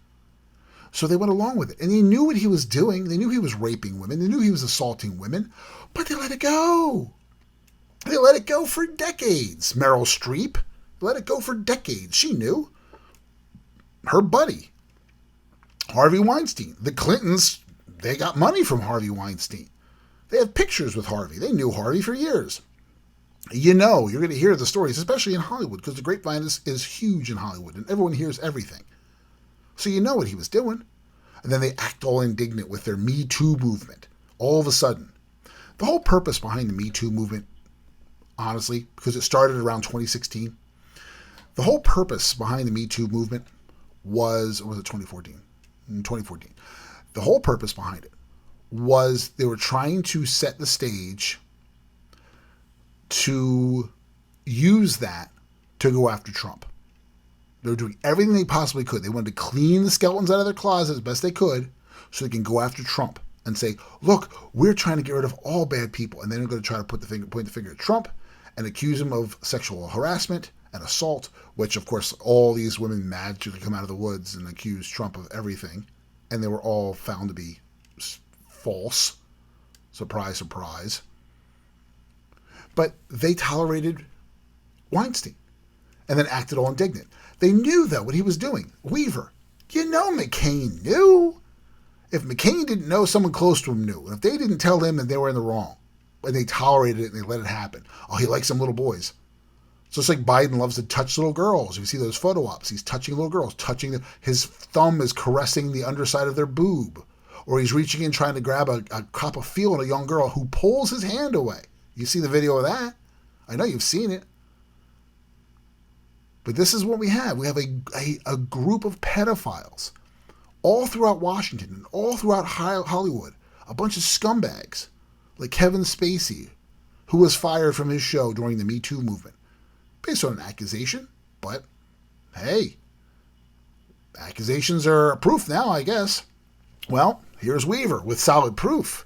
So they went along with it. And they knew what he was doing. They knew he was raping women. They knew he was assaulting women. But they let it go. They let it go for decades. Meryl Streep let it go for decades. She knew. Her buddy, Harvey Weinstein. The Clintons, they got money from Harvey Weinstein. They have pictures with Harvey. They knew Harvey for years. You know, you're going to hear the stories, especially in Hollywood, because the grapevine is huge in Hollywood, and everyone hears everything. So you know what he was doing. And then they act all indignant with their Me Too movement. All of a sudden. The whole purpose behind the Me Too movement, honestly, because it started around 2016, the whole purpose behind the Me Too movement was it 2014? 2014. The whole purpose behind it was they were trying to set the stage to use that to go after Trump. They were doing everything they possibly could. They wanted to clean the skeletons out of their closet as best they could so they can go after Trump and say, look, we're trying to get rid of all bad people. And then they're going to try to point the finger at Trump and accuse him of sexual harassment and assault, which, of course, all these women magically come out of the woods and accuse Trump of everything. And they were all found to be false. Surprise, surprise. But they tolerated Weinstein and then acted all indignant. They knew, though, what he was doing. Weaver. You know McCain knew. If McCain didn't know, someone close to him knew. And if they didn't tell him, then they were in the wrong. And they tolerated it and they let it happen. Oh, he likes some little boys. So it's like Biden loves to touch little girls. You see those photo ops. He's touching little girls. His thumb is caressing the underside of their boob. Or he's reaching in trying to grab a cup of feel in a young girl who pulls his hand away. You see the video of that? I know you've seen it. But this is what we have. We have a group of pedophiles all throughout Washington and all throughout Hollywood. A bunch of scumbags like Kevin Spacey, who was fired from his show during the Me Too movement based on an accusation. But, hey, accusations are proof now, I guess. Well, here's Weaver with solid proof.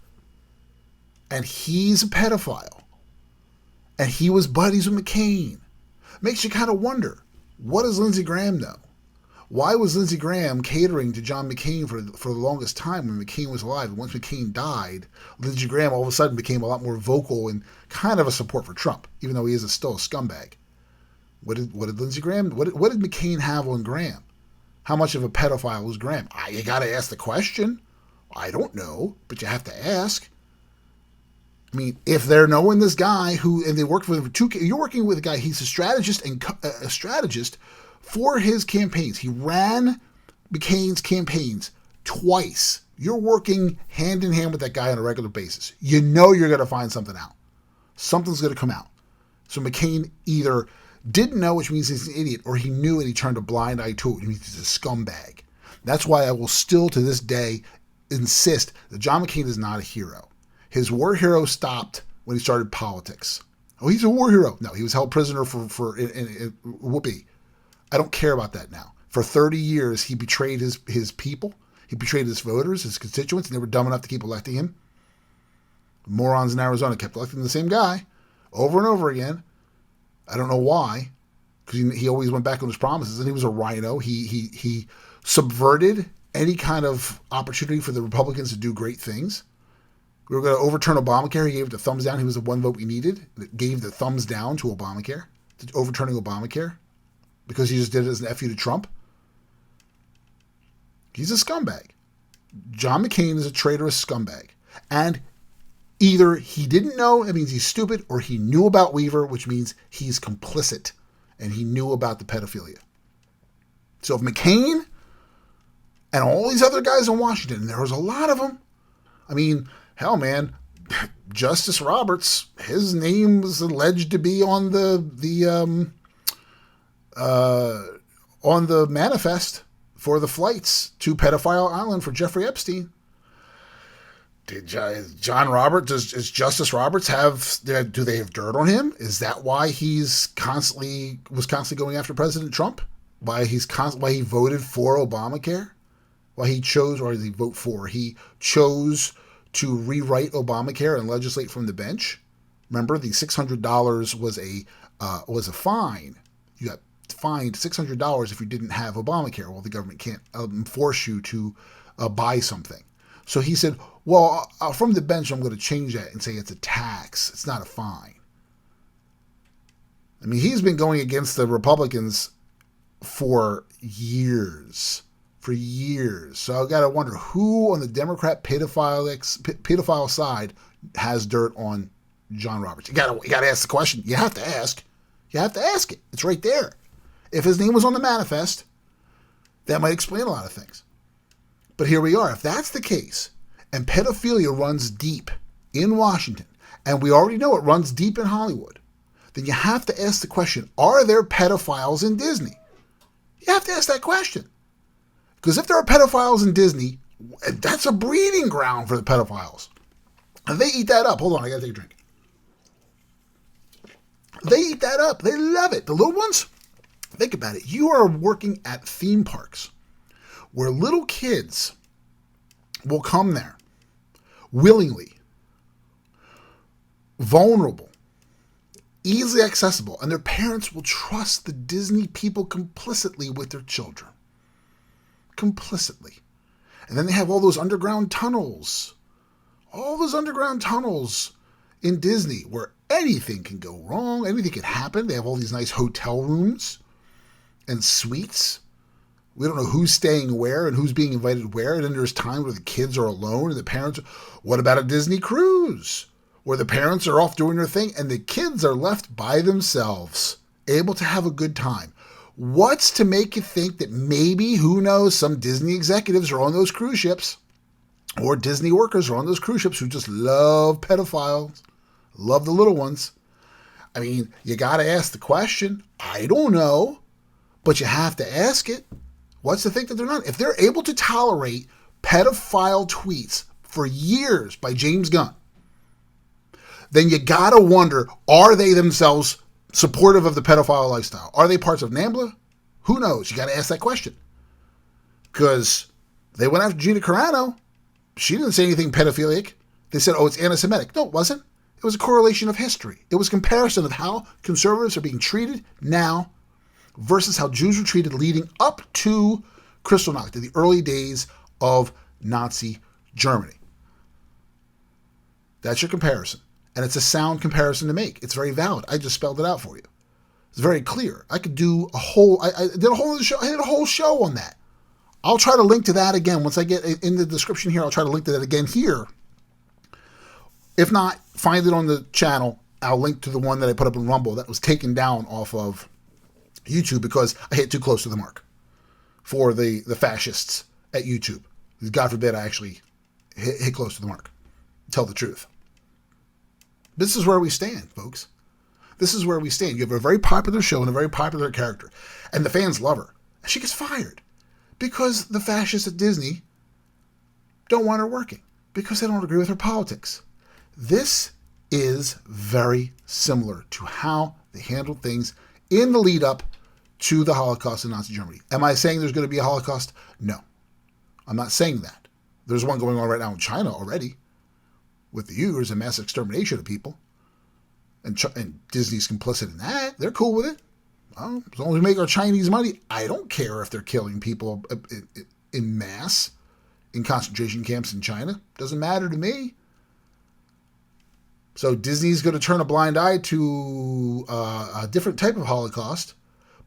And he's a pedophile. And he was buddies with McCain. Makes you kind of wonder, what does Lindsey Graham know? Why was Lindsey Graham catering to John McCain for the longest time when McCain was alive? And once McCain died, Lindsey Graham all of a sudden became a lot more vocal and kind of a support for Trump, even though he is still a scumbag. What did Lindsey Graham, what did McCain have on Graham? How much of a pedophile was Graham? You got to ask the question. I don't know, but you have to ask. I mean, if they're knowing this guy and they worked with him for you're working with a guy, he's a strategist for his campaigns. He ran McCain's campaigns twice. You're working hand in hand with that guy on a regular basis. You know you're going to find something out. Something's going to come out. So McCain either didn't know, which means he's an idiot, or he knew and he turned a blind eye to it, which means he's a scumbag. That's why I will still to this day insist that John McCain is not a hero. His war hero stopped when he started politics. Oh, he's a war hero. No, he was held prisoner for whoopee. I don't care about that now. For 30 years, he betrayed his people. He betrayed his voters, his constituents, and they were dumb enough to keep electing him. Morons in Arizona kept electing the same guy over and over again. I don't know why, because he always went back on his promises, and he was a rhino. He subverted any kind of opportunity for the Republicans to do great things. We were going to overturn Obamacare. He gave it the thumbs down. He was the one vote we needed that gave the thumbs down to Obamacare, to overturning Obamacare, because he just did it as an FU to Trump. He's a scumbag. John McCain is a traitorous scumbag. And either he didn't know, that means he's stupid, or he knew about Weaver, which means he's complicit, and he knew about the pedophilia. So if McCain and all these other guys in Washington, and there was a lot of them, I mean, hell, man, Justice Roberts, his name was alleged to be on the manifest for the flights to Pedophile Island for Jeffrey Epstein. Did John Roberts, does Justice Roberts do they have dirt on him? Is that why was constantly going after President Trump? Why he voted for Obamacare? Why he chose, or did he vote for? He chose to rewrite Obamacare and legislate from the bench. Remember, the $600 was a fine. You got fined $600 if you didn't have Obamacare. Well, the government can't force you to buy something. So he said, well, from the bench, I'm going to change that and say it's a tax. It's not a fine. I mean, he's been going against the Republicans for years. So I got to wonder who on the Democrat pedophile side has dirt on John Roberts. You got to ask the question. You have to ask. You have to ask it. It's right there. If his name was on the manifest, that might explain a lot of things. But here we are. If that's the case, and pedophilia runs deep in Washington, and we already know it runs deep in Hollywood, then you have to ask the question, are there pedophiles in Disney? You have to ask that question. Because if there are pedophiles in Disney, that's a breeding ground for the pedophiles. And they eat that up. Hold on, I got to take a drink. They eat that up. They love it. The little ones, think about it. You are working at theme parks where little kids will come there willingly, vulnerable, easily accessible, and their parents will trust the Disney people complicitly with their children. Complicitly. And then they have all those underground tunnels. All those underground tunnels in Disney where anything can go wrong, anything can happen. They have all these nice hotel rooms and suites. We don't know who's staying where and who's being invited where. And then there's times where the kids are alone and the parents. What about a Disney cruise where the parents are off doing their thing and the kids are left by themselves, able to have a good time? What's to make you think that maybe, who knows, some Disney executives are on those cruise ships or Disney workers are on those cruise ships who just love pedophiles, love the little ones? I mean, you got to ask the question. I don't know, but you have to ask it. What's to think that they're not? If they're able to tolerate pedophile tweets for years by James Gunn, then you got to wonder, are they themselves supportive of the pedophile lifestyle? Are they parts of NAMBLA? Who knows? You got to ask that question. Because they went after Gina Carano. She didn't say anything pedophilic. They said, oh, it's anti-Semitic. No, it wasn't. It was a correlation of history. It was a comparison of how conservatives are being treated now versus how Jews were treated leading up to Kristallnacht, in the early days of Nazi Germany. That's your comparison. And it's a sound comparison to make. It's very valid. I just spelled it out for you. It's very clear. I could do a whole, I did a whole show. I did a whole show on that. I'll try to link to that again. Once I get in the description here, I'll try to link to that again here. If not, find it on the channel. I'll link to the one that I put up in Rumble that was taken down off of YouTube because I hit too close to the mark for the fascists at YouTube. God forbid I actually hit close to the mark. Tell the truth. This is where we stand, folks. This is where we stand. You have a very popular show and a very popular character, and the fans love her. She gets fired because the fascists at Disney don't want her working because they don't agree with her politics. This is very similar to how they handled things in the lead up to the Holocaust in Nazi Germany. Am I saying there's going to be a Holocaust? No. I'm not saying that. There's one going on right now in China already with the Uyghurs and mass extermination of people. And Disney's complicit in that. They're cool with it. Well, as long as we make our Chinese money, I don't care if they're killing people in mass in concentration camps in China. Doesn't matter to me. So Disney's going to turn a blind eye to a different type of Holocaust,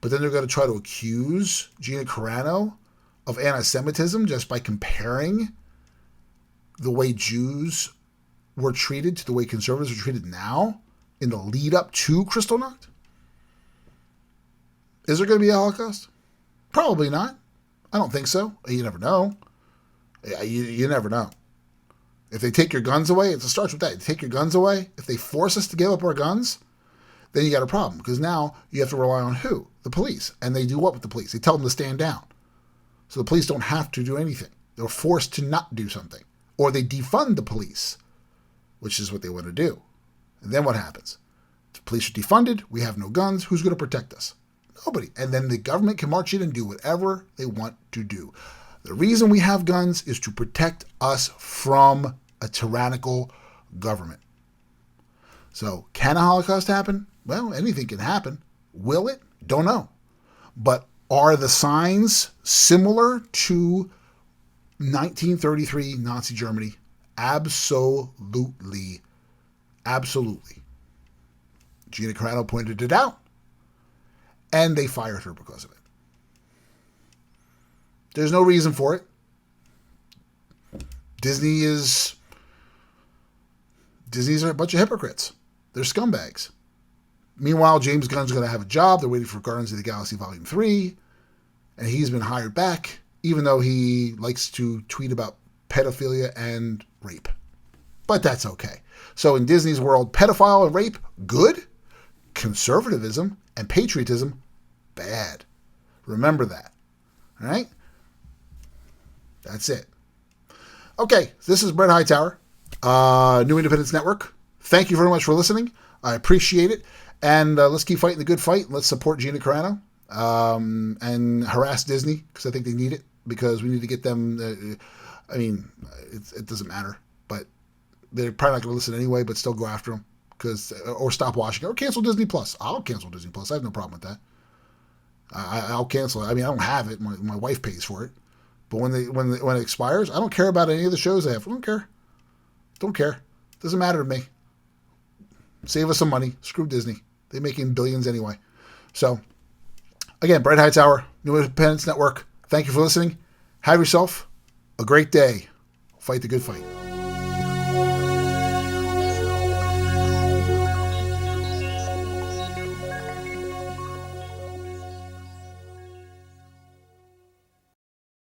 but then they're going to try to accuse Gina Carano of anti-Semitism just by comparing the way Jews were treated to the way conservatives are treated now in the lead up to Kristallnacht? Is there going to be a Holocaust? Probably not. I don't think so. You never know. You never know. If they take your guns away, it starts with that. They take your guns away. If they force us to give up our guns, then you got a problem. Because now you have to rely on who? The police. And they do what with the police? They tell them to stand down. So the police don't have to do anything. They're forced to not do something. or they defund the police, which is what they want to do. And then what happens? The police are defunded. We have no guns. Who's going to protect us? Nobody. And then the government can march in and do whatever they want to do. The reason we have guns is to protect us from a tyrannical government. So can a Holocaust happen? Well, anything can happen. Will it? Don't know. But are the signs similar to 1933 Nazi Germany? Absolutely. Absolutely. Gina Carano pointed it out, and they fired her because of it. There's no reason for it. Disney's a bunch of hypocrites. They're scumbags. Meanwhile, James Gunn's going to have a job. They're waiting for Guardians of the Galaxy Volume 3, and he's been hired back, even though he likes to tweet about pedophilia and rape. But that's okay. So in Disney's world, pedophile and rape, good. Conservatism and patriotism, bad. Remember that. All right? That's it. Okay, this is Brett Hightower, New Independence Network. Thank you very much for listening. I appreciate it. And let's keep fighting the good fight. Let's support Gina Carano and harass Disney, because I think they need it, because we need to get them. It doesn't matter, but they're probably not going to listen anyway, but still go after them, or stop watching, or cancel Disney Plus. I'll cancel Disney Plus. I have no problem with that. I'll cancel it. I don't have it. My wife pays for it. But when it expires, I don't care about any of the shows they have. I don't care. Don't care. Doesn't matter to me. Save us some money. Screw Disney. They're making billions anyway. So, again, Brett Hightower, New Independence Network. Thank you for listening. Have yourself a great day. Fight the good fight.